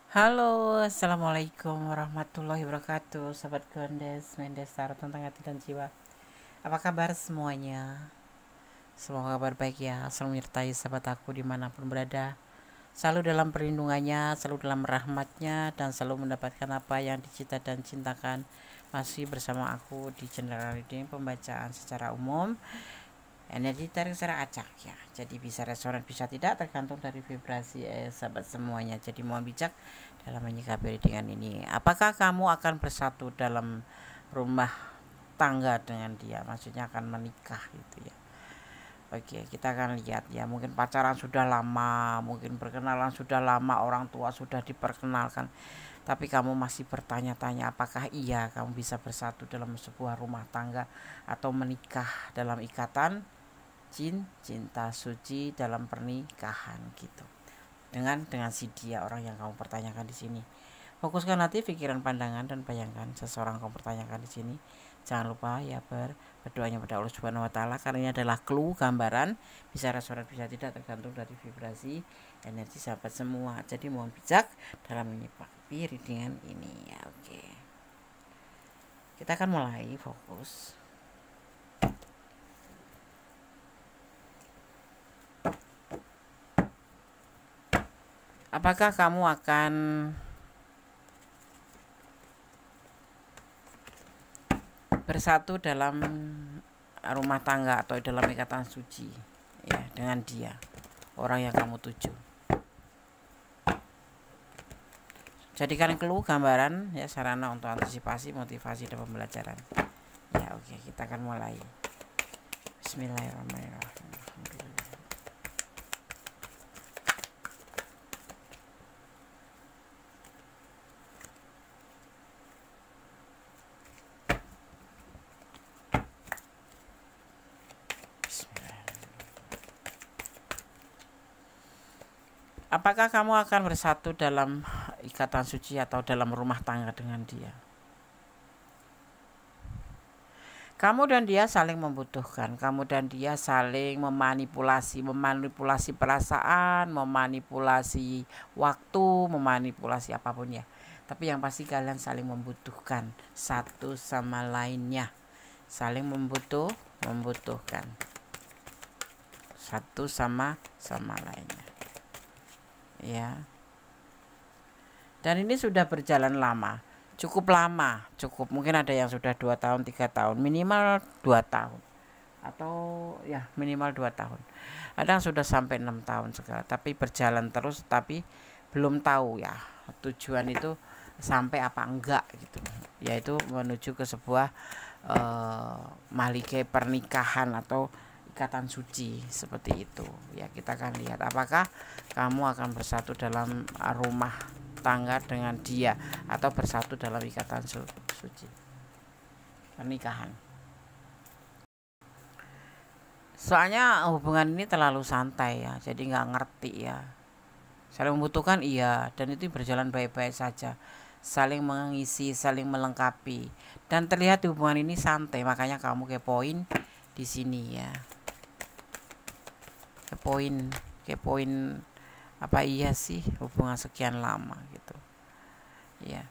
Halo, assalamualaikum warahmatullahi wabarakatuh, sahabat Gondes, Mendestar tentang hati dan jiwa. Apa kabar semuanya? Semoga kabar baik ya, selalu menyertai sahabat aku dimanapun berada. Selalu dalam perlindungannya, selalu dalam rahmatnya, dan selalu mendapatkan apa yang dicita dan cintakan. Masih bersama aku di channel reading pembacaan secara umum. Energi tarik secara acak ya, jadi bisa resonan bisa tidak tergantung dari vibrasi sahabat semuanya. Jadi mohon bijak dalam menyikapi readingan ini. Apakah kamu akan bersatu dalam rumah tangga dengan dia, maksudnya akan menikah gitu ya. Oke, kita akan lihat ya, mungkin pacaran sudah lama, mungkin perkenalan sudah lama, orang tua sudah diperkenalkan, tapi kamu masih bertanya-tanya apakah iya kamu bisa bersatu dalam sebuah rumah tangga atau menikah dalam ikatan cinta suci dalam pernikahan gitu. Dengan si dia orang yang kamu pertanyakan di sini. Fokuskan hati, pikiran, pandangan dan bayangkan seseorang kamu pertanyakan di sini. Jangan lupa ya berdoanya pada Allah Subhanahu wa taala karena ini adalah clue gambaran, bisa resonan bisa tidak tergantung dari vibrasi energi sahabat semua. Jadi mohon bijak dalam menyikapi readingan ini ya. Oke. Kita akan mulai fokus. Apakah kamu akan bersatu dalam rumah tangga atau dalam ikatan suci ya dengan dia, orang yang kamu tuju? Jadikan clue gambaran ya, sarana untuk antisipasi, motivasi dan pembelajaran. Ya oke, kita akan mulai. Bismillahirrahmanirrahim. Apakah kamu akan bersatu dalam ikatan suci atau dalam rumah tangga dengan dia? Kamu dan dia saling membutuhkan, kamu dan dia saling memanipulasi perasaan, memanipulasi waktu, memanipulasi apapun ya. Tapi yang pasti kalian saling membutuhkan satu sama lainnya, saling membutuhkan satu sama lainnya, ya. Dan ini sudah berjalan lama. Cukup lama, cukup, mungkin ada yang sudah 2 tahun 3 tahun, minimal 2 tahun, atau ya minimal 2 tahun, ada yang sudah sampai 6 tahun segala, tapi berjalan terus, tapi belum tahu ya tujuan itu sampai apa enggak gitu, yaitu menuju ke sebuah malike pernikahan atau ikatan suci seperti itu ya. Kita akan lihat apakah kamu akan bersatu dalam rumah tangga dengan dia atau bersatu dalam ikatan suci pernikahan. Soalnya hubungan ini terlalu santai ya, jadi nggak ngerti ya. Saling membutuhkan iya, dan itu berjalan baik-baik saja, saling mengisi, saling melengkapi, dan terlihat hubungan ini santai. Makanya kamu kepoin di sini ya, kepoin apa iya sih hubungan sekian lama gitu ya.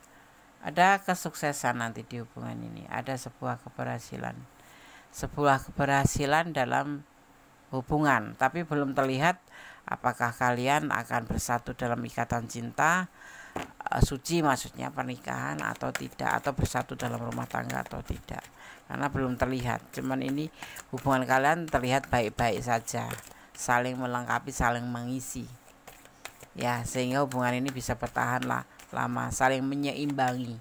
Ada kesuksesan nanti di hubungan ini, ada sebuah keberhasilan dalam hubungan, tapi belum terlihat apakah kalian akan bersatu dalam ikatan cinta suci, maksudnya pernikahan atau tidak, atau bersatu dalam rumah tangga atau tidak, karena belum terlihat. Cuman ini hubungan kalian terlihat baik-baik saja, saling melengkapi, saling mengisi ya, sehingga hubungan ini bisa bertahan lama, saling menyeimbangi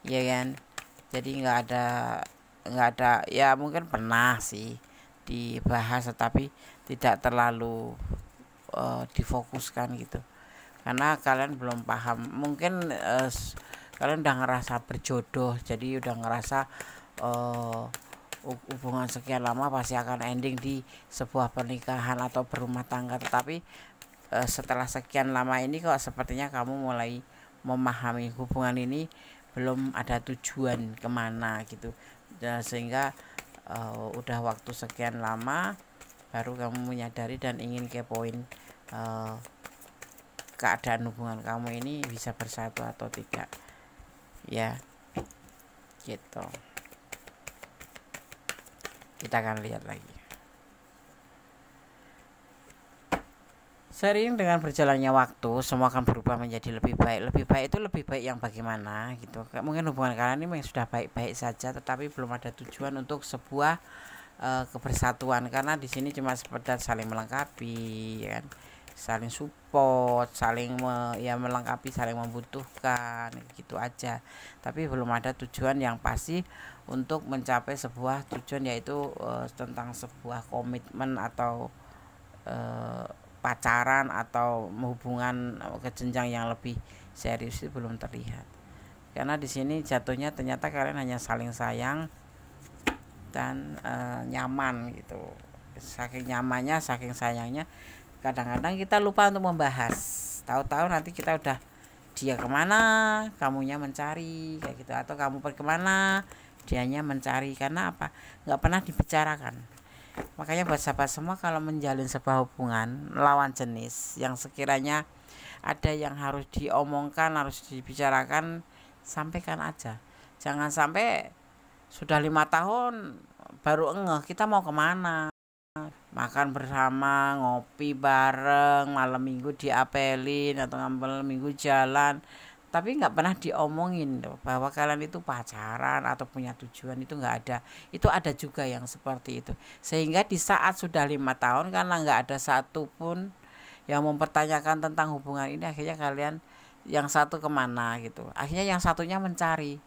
ya kan. Jadi nggak ada ya, mungkin pernah sih dibahas tetapi tidak terlalu difokuskan gitu, karena kalian belum paham. Mungkin kalian udah ngerasa berjodoh, jadi udah ngerasa hubungan sekian lama pasti akan ending di sebuah pernikahan atau berumah tangga, tetapi setelah sekian lama ini kok sepertinya kamu mulai memahami hubungan ini belum ada tujuan kemana gitu, dan sehingga udah waktu sekian lama baru kamu menyadari dan ingin kepoin keadaan hubungan kamu ini bisa bersatu atau tidak, ya gitu. Kita akan lihat lagi. Sering dengan berjalannya waktu, semua akan berubah menjadi lebih baik. Lebih baik itu lebih baik yang bagaimana gitu. Mungkin hubungan kalian ini sudah baik-baik saja, tetapi belum ada tujuan untuk sebuah kebersatuan, karena di sini cuma sekedar saling melengkapi, ya kan? Saling support, saling melengkapi, saling membutuhkan, gitu aja. Tapi belum ada tujuan yang pasti untuk mencapai sebuah tujuan, yaitu tentang sebuah komitmen atau pacaran atau hubungan ke jenjang yang lebih serius itu belum terlihat. Karena di sini jatuhnya ternyata kalian hanya saling sayang dan nyaman gitu. Saking nyamannya, saking sayangnya, kadang-kadang kita lupa untuk membahas. Tahu-tahu nanti kita udah dia kemana, kamunya mencari kayak gitu, atau kamu pergi kemana, dianya mencari. Karena apa? Nggak pernah dibicarakan. Makanya buat sahabat semua, kalau menjalin sebuah hubungan lawan jenis yang sekiranya ada yang harus diomongkan, harus dibicarakan, sampaikan aja. Jangan sampai sudah 5 tahun baru ngeh kita mau kemana, makan bersama, ngopi bareng, malam minggu diapelin atau malam minggu jalan, tapi nggak pernah diomongin loh, bahwa kalian itu pacaran atau punya tujuan. Itu nggak ada. Itu ada juga yang seperti itu, sehingga di saat sudah 5 tahun karena nggak ada satupun yang mempertanyakan tentang hubungan ini, akhirnya kalian yang satu kemana gitu, akhirnya yang satunya mencari.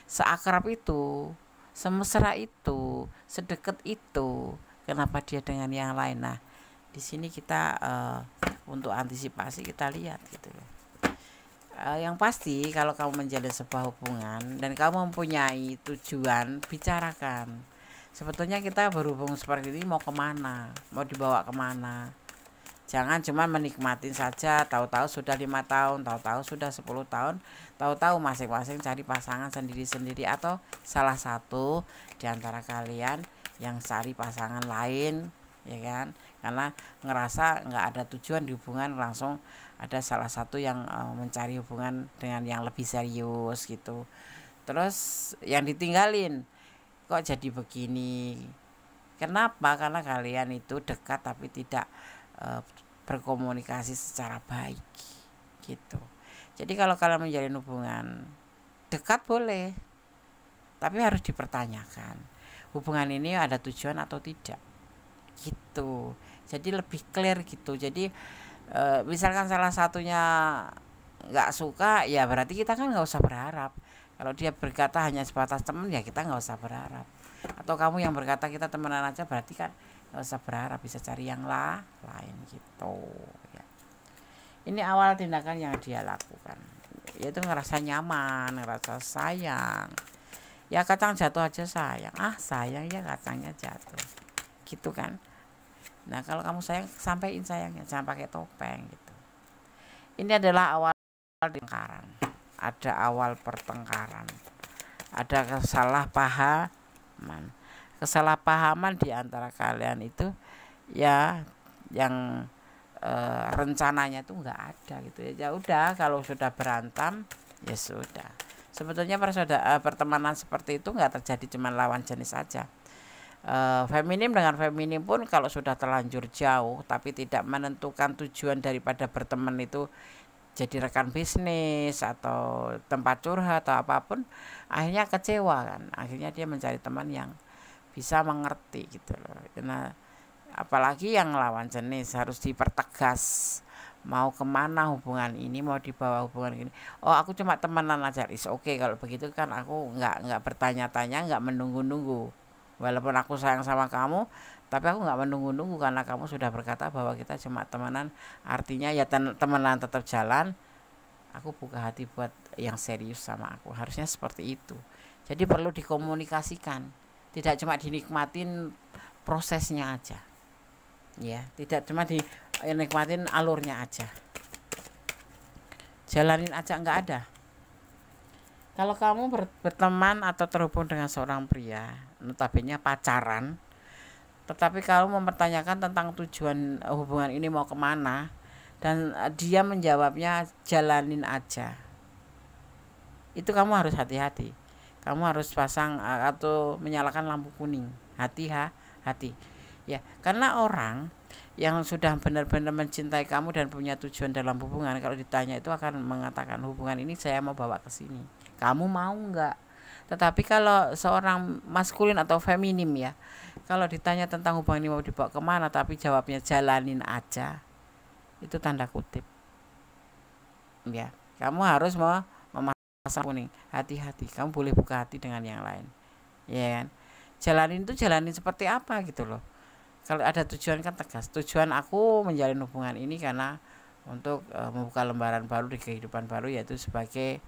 Seakrab itu, semesra itu, sedekat itu, kenapa dia dengan yang lain? Nah, di sini kita untuk antisipasi kita lihat gitu loh. Yang pasti kalau kamu menjalin sebuah hubungan dan kamu mempunyai tujuan, bicarakan. Sebetulnya kita berhubung seperti ini mau kemana, mau dibawa kemana. Jangan cuma menikmatin saja, tahu-tahu sudah 5 tahun, tahu-tahu sudah 10 tahun, tahu-tahu masing-masing cari pasangan sendiri-sendiri, atau salah satu di antara kalian yang cari pasangan lain, ya kan? Karena ngerasa nggak ada tujuan di hubungan, langsung ada salah satu yang mencari hubungan dengan yang lebih serius gitu. Terus yang ditinggalin, kok jadi begini? Kenapa? Karena kalian itu dekat tapi tidak berkomunikasi secara baik gitu. Jadi kalau kalian menjalin hubungan, dekat boleh, tapi harus dipertanyakan hubungan ini ada tujuan atau tidak gitu. Jadi lebih clear gitu. Jadi misalkan salah satunya nggak suka, ya berarti kita kan nggak usah berharap. Kalau dia berkata hanya sebatas teman, ya kita nggak usah berharap. Atau kamu yang berkata kita temenan aja, berarti kan nggak usah berharap, bisa cari yang lain gitu ya. Ini awal tindakan yang dia lakukan, yaitu ngerasa nyaman, ngerasa sayang. Ya kacang jatuh aja sayang, sayang ya kacangnya jatuh gitu kan. Nah kalau kamu sayang, sampaikan sayangnya, jangan pakai topeng gitu. Ini adalah awal pertengkaran, ada awal pertengkaran, ada kesalahpahaman di antara kalian itu ya, yang rencananya itu nggak ada gitu ya. Udah, kalau sudah berantem ya sudah. Sebetulnya pertemanan seperti itu nggak terjadi cuma lawan jenis saja. Feminim dengan feminim pun kalau sudah terlanjur jauh tapi tidak menentukan tujuan daripada berteman itu jadi rekan bisnis atau tempat curhat atau apapun, akhirnya kecewa kan. Akhirnya dia mencari teman yang bisa mengerti gitu loh. Karena apalagi yang lawan jenis harus dipertegas mau kemana hubungan ini, mau dibawa hubungan ini. Oh aku cuma temenan aja, is oke. Kalau begitu kan aku nggak bertanya-tanya, nggak menunggu-nunggu. Walaupun aku sayang sama kamu, tapi aku nggak menunggu-nunggu karena kamu sudah berkata bahwa kita cuma temenan. Artinya ya temenan tetap jalan. Aku buka hati buat yang serius sama aku. Harusnya seperti itu. Jadi perlu dikomunikasikan. Tidak cuma dinikmatin prosesnya aja. Ya, tidak cuma dinikmatin alurnya aja. Jalanin aja nggak ada. Kalau kamu berteman atau terhubung dengan seorang pria, notabene pacaran, tetapi kalau mempertanyakan tentang tujuan hubungan ini mau kemana, dan dia menjawabnya jalanin aja, itu kamu harus hati-hati. Kamu harus pasang atau menyalakan lampu kuning, hati ya, karena orang yang sudah benar-benar mencintai kamu dan punya tujuan dalam hubungan, kalau ditanya itu akan mengatakan hubungan ini saya mau bawa ke sini, kamu mau nggak? Tetapi kalau seorang maskulin atau feminim ya, kalau ditanya tentang hubungan ini mau dibawa kemana tapi jawabnya jalanin aja, itu tanda kutip ya, kamu harus memasang kuning, hati-hati, kamu boleh buka hati dengan yang lain, ya kan? Jalanin seperti apa gitu loh. Kalau ada tujuan kan tegas, tujuan aku menjalin hubungan ini karena untuk membuka lembaran baru di kehidupan baru, yaitu sebagai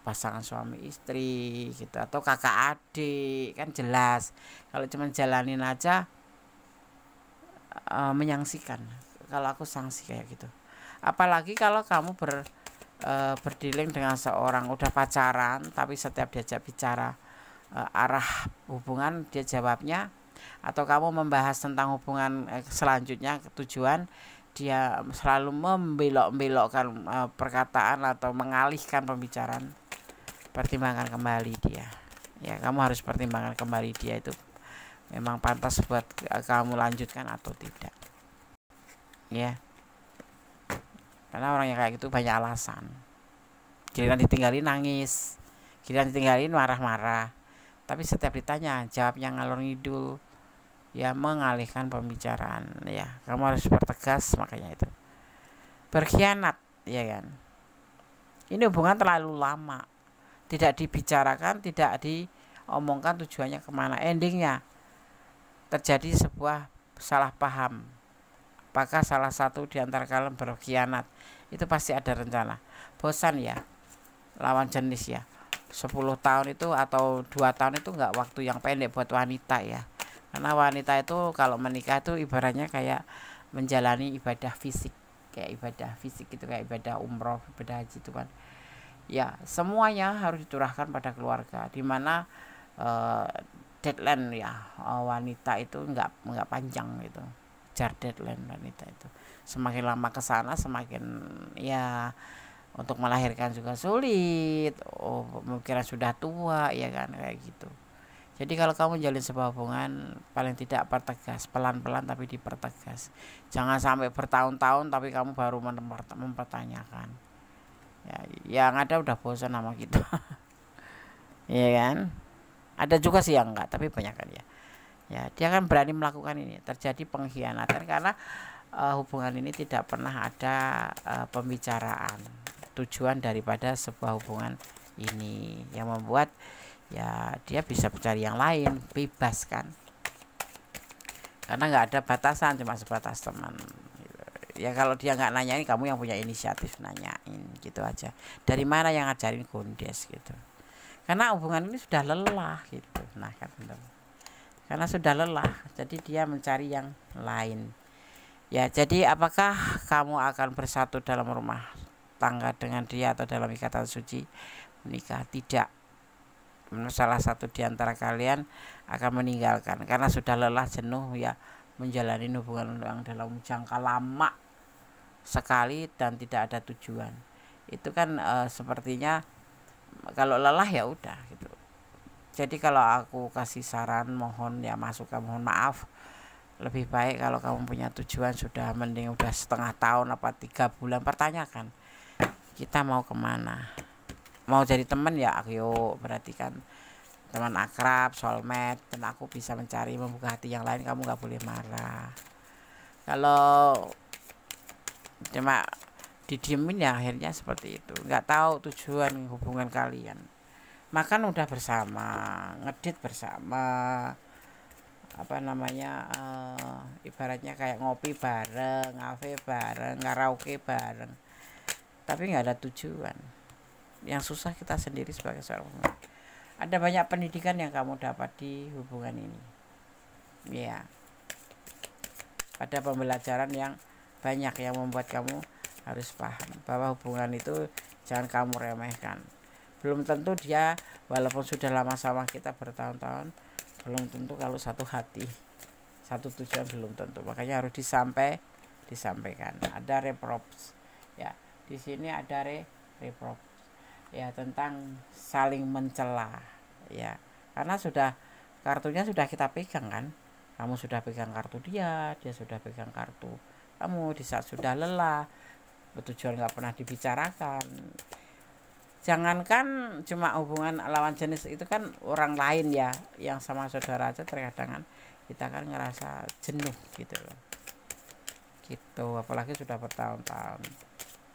pasangan suami istri gitu, atau kakak adik, kan jelas. Kalau cuma jalanin aja menyangsikan, kalau aku sanksi kayak gitu. Apalagi kalau kamu berdealing dengan seorang udah pacaran, tapi setiap diajak bicara arah hubungan dia jawabnya, atau kamu membahas tentang hubungan selanjutnya tujuan, dia selalu membelok-belokkan perkataan atau mengalihkan pembicaraan, pertimbangkan kembali dia ya, kamu harus pertimbangkan kembali dia itu memang pantas buat kamu lanjutkan atau tidak ya, karena orang yang kayak gitu banyak alasan. Giliran ditinggalin nangis, giliran ditinggalin marah-marah, tapi setiap ditanya jawabnya ngalor ngidul ya, mengalihkan pembicaraan ya. Kamu harus bertegas, makanya itu berkhianat ya kan. Ini hubungan terlalu lama tidak dibicarakan, tidak diomongkan tujuannya kemana, endingnya terjadi sebuah salah paham. Apakah salah satu di antara kalian berkhianat, itu pasti ada rencana. Bosan ya lawan jenis ya, 10 tahun itu atau 2 tahun itu enggak waktu yang pendek buat wanita ya. Karena wanita itu kalau menikah itu ibaratnya kayak menjalani ibadah fisik, kayak ibadah fisik itu, kayak ibadah umroh, ibadah haji itu kan ya, semuanya harus diturahkan pada keluarga, dimana deadline ya wanita itu enggak panjang gitu, jar deadline wanita itu. Semakin lama ke sana semakin ya, untuk melahirkan juga sulit, mungkin sudah tua ya kan, kayak gitu. Jadi kalau kamu jalin sebuah hubungan, paling tidak pertegas, pelan-pelan tapi dipertegas. Jangan sampai bertahun-tahun tapi kamu baru mempertanyakan. Ya, yang ada udah bosan sama kita. Iya kan? Ada juga sih yang enggak, tapi banyak kan ya. Ya, dia kan berani melakukan ini. Terjadi pengkhianatan karena hubungan ini tidak pernah ada pembicaraan tujuan daripada sebuah hubungan ini, yang membuat ya dia bisa mencari yang lain, bebas kan, karena nggak ada batasan, cuma sebatas teman ya. Kalau dia nggak nanyain, kamu yang punya inisiatif nanyain gitu aja. Dari mana yang ngajarin Gondes gitu, karena hubungan ini sudah lelah gitu. Nah kan benar, karena sudah lelah jadi dia mencari yang lain ya. Jadi apakah kamu akan bersatu dalam rumah tangga dengan dia atau dalam ikatan suci menikah? Tidak. Salah satu di antara kalian akan meninggalkan karena sudah lelah, jenuh ya, menjalani hubungan yang dalam jangka lama sekali dan tidak ada tujuan. Itu kan sepertinya kalau lelah ya udah gitu. Jadi kalau aku kasih saran, mohon ya masukan, mohon maaf, lebih baik kalau kamu punya tujuan, sudah mending udah setengah tahun apa 3 bulan, pertanyakan kita mau kemana. Mau jadi teman ya ayo, berarti kan teman akrab, soulmate, dan aku bisa mencari, membuka hati yang lain, kamu gak boleh marah. Kalau cuma didiemin ya akhirnya seperti itu, nggak tahu tujuan hubungan kalian. Makan udah bersama, ngedit bersama, apa namanya, ibaratnya kayak ngopi bareng, ngafe bareng, karaoke bareng, tapi nggak ada tujuan. Yang susah kita sendiri sebagai seorang pemimpin. Ada banyak pendidikan yang kamu dapat di hubungan ini ya, ada pembelajaran yang banyak yang membuat kamu harus paham bahwa hubungan itu jangan kamu remehkan. Belum tentu dia, walaupun sudah lama sama kita bertahun-tahun, belum tentu kalau satu hati, satu tujuan, belum tentu. Makanya harus disampaikan disampaikan. Ada reproach ya, di sini ada reproach ya, tentang saling mencela ya, karena kartunya sudah kita pegang kan, kamu sudah pegang kartu dia sudah pegang kartu kamu. Di saat sudah lelah, tujuan nggak pernah dibicarakan. Jangankan cuma hubungan lawan jenis, itu kan orang lain ya, yang sama saudara aja terkadang kan kita kan ngerasa jenuh gitu loh, gitu, apalagi sudah bertahun-tahun.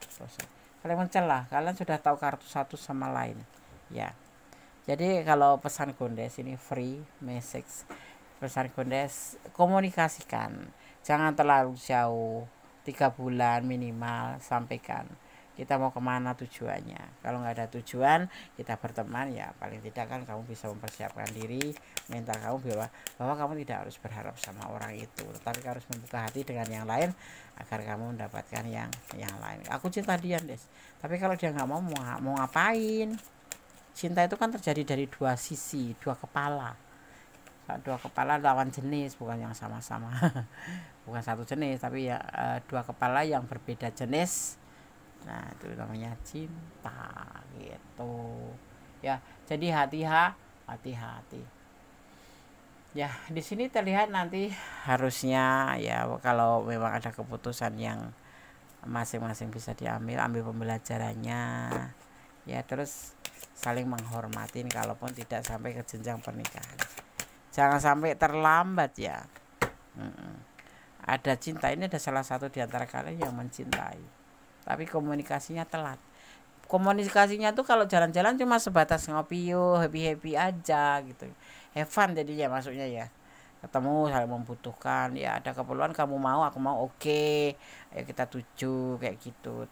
Terus kalian mencela, kalian sudah tahu kartu satu sama lain ya. Jadi kalau pesan Gondes ini free message, pesan Gondes komunikasikan, jangan terlalu jauh, 3 bulan minimal sampaikan kita mau kemana tujuannya. Kalau nggak ada tujuan kita berteman ya, paling tidak kan kamu bisa mempersiapkan diri mental kamu bahwa kamu tidak harus berharap sama orang itu, tetapi harus membuka hati dengan yang lain agar kamu mendapatkan yang lain. Aku cinta dia Des, tapi kalau dia nggak mau ngapain? Cinta itu kan terjadi dari dua sisi, dua kepala lawan jenis, bukan yang sama-sama bukan satu jenis, tapi ya dua kepala yang berbeda jenis. Nah itu namanya cinta gitu ya. Jadi hati-hati ya. Di sini terlihat nanti harusnya ya, kalau memang ada keputusan yang masing-masing bisa ambil pembelajarannya ya, terus saling menghormatin, kalaupun tidak sampai ke jenjang pernikahan. Jangan sampai terlambat ya. Ada cinta, ini ada salah satu di antara kalian yang mencintai, tapi komunikasinya telat. Komunikasinya tuh kalau jalan-jalan cuma sebatas ngopi yuk, happy aja gitu, have fun jadinya, maksudnya ya ketemu saling membutuhkan ya, ada keperluan kamu mau aku mau, oke, ayo kita tuju kayak gitu.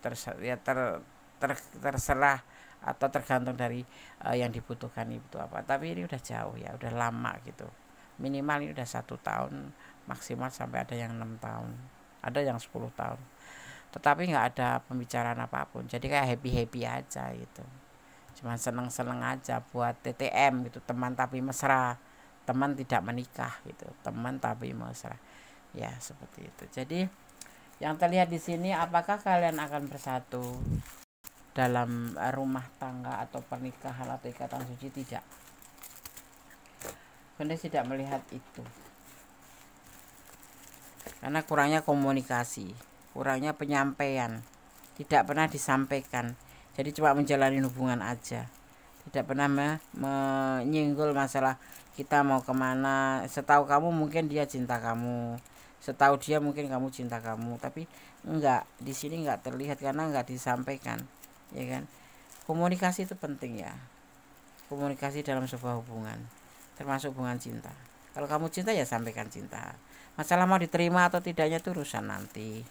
Terserah atau tergantung dari yang dibutuhkan itu apa. Tapi ini udah jauh ya, udah lama gitu, minimal ini udah 1 tahun, maksimal sampai ada yang 6 tahun, ada yang 10 tahun, tetapi nggak ada pembicaraan apapun. Jadi kayak happy aja gitu, cuma seneng aja buat TTM gitu, teman tapi mesra, teman tidak menikah gitu, teman tapi mesra ya, seperti itu. Jadi yang terlihat di sini, apakah kalian akan bersatu dalam rumah tangga atau pernikahan atau ikatan suci? Tidak. Anda tidak melihat itu, karena kurangnya komunikasi, kurangnya penyampaian, tidak pernah disampaikan. Jadi cuma menjalani hubungan aja, tidak pernah menyinggol masalah kita mau kemana. Setahu kamu mungkin dia cinta kamu, setahu dia mungkin kamu cinta kamu, tapi enggak, di sini enggak terlihat karena enggak disampaikan ya kan. Komunikasi itu penting ya, komunikasi dalam sebuah hubungan, termasuk hubungan cinta. Kalau kamu cinta ya sampaikan cinta, masalah mau diterima atau tidaknya itu urusan nanti,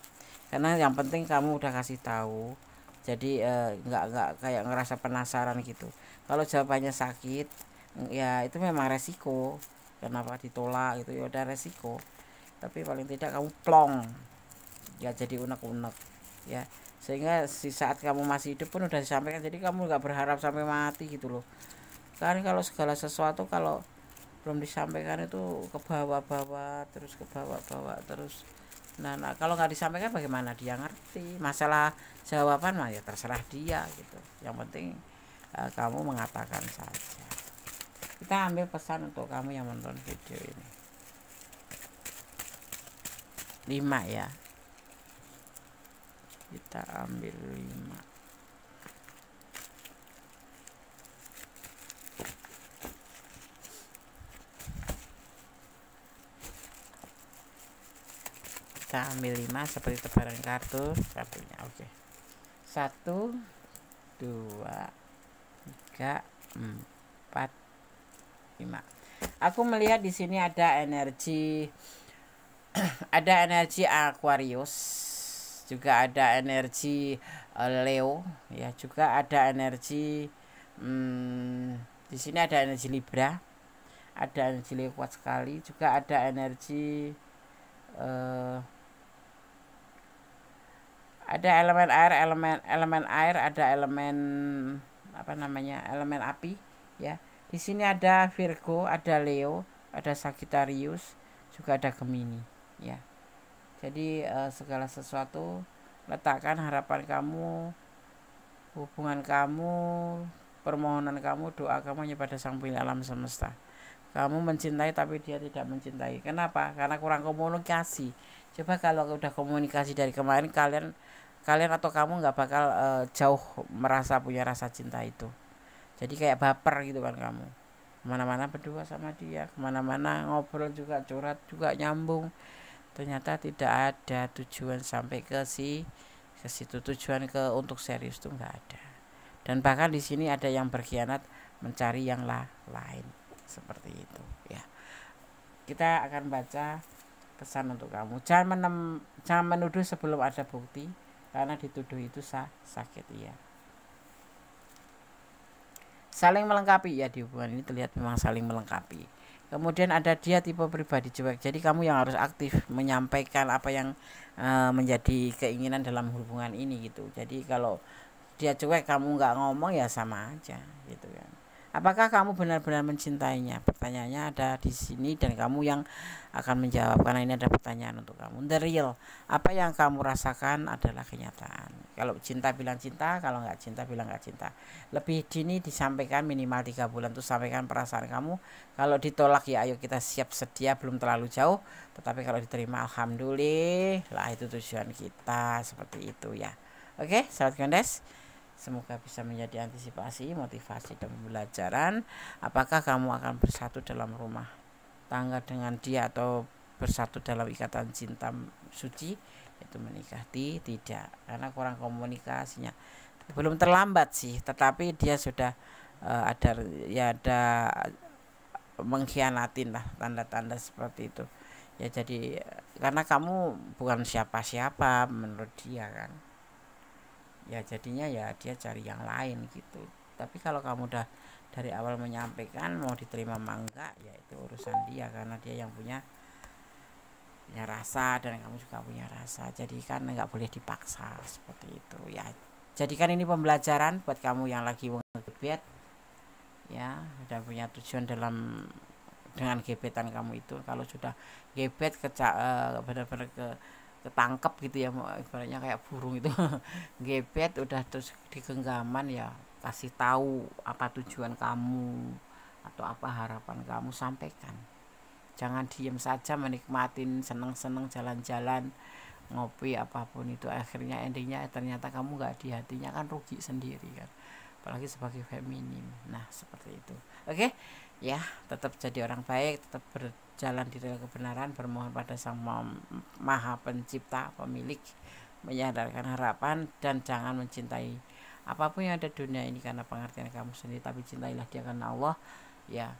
karena yang penting kamu udah kasih tahu. Jadi nggak kayak ngerasa penasaran gitu. Kalau jawabannya sakit ya itu memang resiko, kenapa ditolak gitu ya udah resiko, tapi paling tidak kamu plong ya, jadi unek-unek ya, sehingga di saat kamu masih hidup pun udah disampaikan. Jadi kamu nggak berharap sampai mati gitu loh, karena kalau segala sesuatu kalau belum disampaikan itu ke bawah-bawah terus. Nah kalau nggak disampaikan bagaimana dia ngerti? Masalah jawaban mah ya terserah dia gitu, yang penting kamu mengatakan saja. Kita ambil pesan untuk kamu yang menonton video ini 5 ya, kita ambil 5. Kita ambil 5 seperti tebaran kartunya. Oke. 1 2 3 4 5. Aku melihat di sini ada energi ada energi Aquarius, juga ada energi Leo ya, juga ada energi di sini ada energi Libra, ada energi Leo kuat sekali, juga ada energi ada elemen air, ada elemen elemen api ya. Di sini ada Virgo, ada Leo, ada Sagittarius, juga ada Gemini ya. Jadi segala sesuatu letakkan harapan kamu, hubungan kamu, permohonan kamu, doa kamu hanya pada Sang Pemilik alam semesta. Kamu mencintai tapi dia tidak mencintai. Kenapa? Karena kurang komunikasi. Coba kalau udah komunikasi dari kemarin, kalian atau kamu nggak bakal jauh merasa punya rasa cinta itu. Jadi kayak baper gitu kan kamu. Kemana-mana berdua sama dia, kemana-mana ngobrol juga, curhat juga, nyambung. Ternyata tidak ada tujuan sampai ke situ, tujuan untuk serius tuh nggak ada. Dan bahkan di sini ada yang berkhianat mencari yang lain, seperti itu ya. Kita akan baca pesan untuk kamu. Jangan menuduh sebelum ada bukti, karena dituduh itu sakit ya. Saling melengkapi ya, di hubungan ini terlihat memang saling melengkapi. Kemudian ada dia tipe pribadi cuek. Jadi kamu yang harus aktif menyampaikan apa yang menjadi keinginan dalam hubungan ini gitu. Jadi kalau dia cuek kamu nggak ngomong ya sama aja gitu kan. Apakah kamu benar-benar mencintainya? Pertanyaannya ada di sini dan kamu yang akan menjawab, karena ini ada pertanyaan untuk kamu. The real, apa yang kamu rasakan adalah kenyataan. Kalau cinta bilang cinta, kalau nggak cinta bilang nggak cinta. Lebih dini disampaikan, minimal 3 bulan tuh sampaikan perasaan kamu. Kalau ditolak ya ayo kita siap sedia, belum terlalu jauh. Tetapi kalau diterima alhamdulillah, lah itu tujuan kita, seperti itu ya. Oke, sahabat Gondes. Semoga bisa menjadi antisipasi, motivasi, dan pembelajaran. Apakah kamu akan bersatu dalam rumah tangga dengan dia atau bersatu dalam ikatan cinta suci, yaitu menikah? Tidak, karena kurang komunikasinya. Belum terlambat sih, tetapi dia sudah ada mengkhianatin lah, tanda-tanda seperti itu ya. Jadi karena kamu bukan siapa-siapa menurut dia kan ya, jadinya ya dia cari yang lain gitu. Tapi kalau kamu udah dari awal menyampaikan mau diterima mangga, ya itu urusan dia, karena dia yang punya rasa dan kamu juga punya rasa. Jadi kan nggak boleh dipaksa seperti itu ya. Jadikan ini pembelajaran buat kamu yang lagi ngegebet ya, dan punya tujuan dengan gebetan kamu itu. Kalau sudah gebet benar-benar ketangkep gitu ya, ibaratnya kayak burung itu gebet udah terus di genggaman ya, kasih tahu apa tujuan kamu atau apa harapan kamu, sampaikan. Jangan diem saja menikmatin seneng-seneng jalan-jalan ngopi apapun itu, akhirnya endingnya ternyata kamu nggak di hatinya, kan rugi sendiri kan, apalagi sebagai feminim. Nah seperti itu. Oke ya, tetap jadi orang baik, tetap berjalan di dalam kebenaran, bermohon pada Sang Maha Pencipta, pemilik, menyadarkan harapan, dan jangan mencintai apapun yang ada di dunia ini karena pengertian kamu sendiri, tapi cintailah dia karena Allah ya,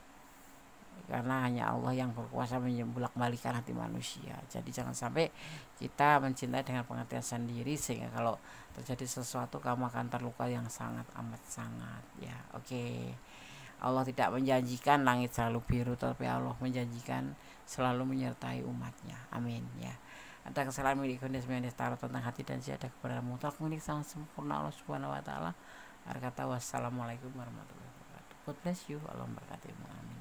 karena hanya Allah yang berkuasa membolak-balikan hati manusia. Jadi jangan sampai kita mencintai dengan pengertian sendiri, sehingga kalau terjadi sesuatu kamu akan terluka yang sangat amat sangat ya. Oke. Allah tidak menjanjikan langit selalu biru, tapi Allah menjanjikan selalu menyertai umatnya. Amin ya. Ada kesalahan milik Gondes taruh tentang hati dan ada kebenaran mutlak milik Sang sempurna Allah Subhanahu wa taala. Kata wassalamualaikum warahmatullahi wabarakatuh. God bless you. Allah memberkatimu. Amin.